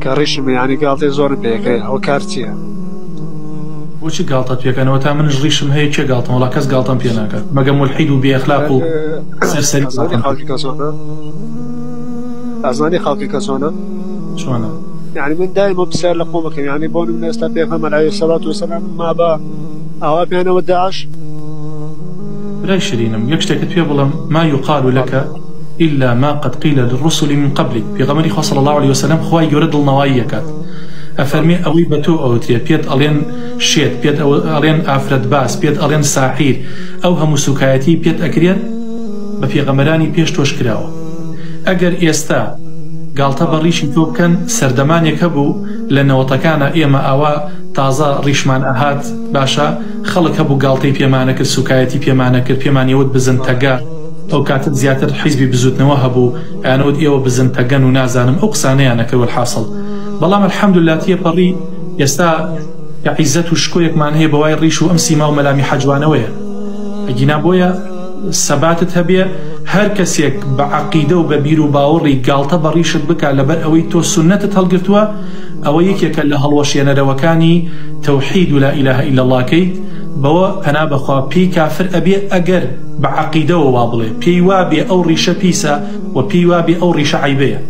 كاريشم يعني قالتي زور بيك أو كارتيا وش قالت فيك أنا وتامن جريشم هي شيء قالت ولا كاس قالتم فيناك ما قام ملحد وبأخلاقه سرسري أزاني خالك كسونا أزاني خالك كسونا شو أنا يعني من دائما بسير لقومك يعني بون من استبيفهم عليه الصلاة والسلام ما با أو بينا وداعش لا شرينم يكشتك فيه بلام ما يقال لك إلا ما قد قيل للرسل من قبلك في غمري صلى الله عليه وسلم خواي يرد النواياك أفرمي أوي بتو أو تري بيد ألين شيت بيد ألين أفرد باس بيد ألين ساحير أو هم سكايتي بيد أكريد بفي غمراني بيش توشكراو أجر إستا قال تبريش توبكن سردمان يكبو لأنه وتكان إما أوا تازا ريشمان أهات باشا خلق هبو قالتي بيمانك السكايتي بيمانك بيمان يود بزن تقار أو كاتب زيادة حزبي بزوت نوهبو أنا ود إيوه بزن تقن ونازانم أقصاني أنا كو الحاصل بلام الحمد لله تيه بري يستا عزت وشكويك مان هي بواي الريش وأمسي ما وملامي حجوانوية أجينا بويا سباتت هبية هر كسيك بعقيدة وببير وباوري قالتا بريشت بكا لبر أوي تو سنة تهلقرتوا أو يكيك اللي هلوشينا روكاني توحيد لا إله إلا الله كيت بوا أنا بخوا بي كافر أبي أجر بعقيدة وواضلة بي وابي أو ريشة بيسا وبي وابي أو ريشة عيبية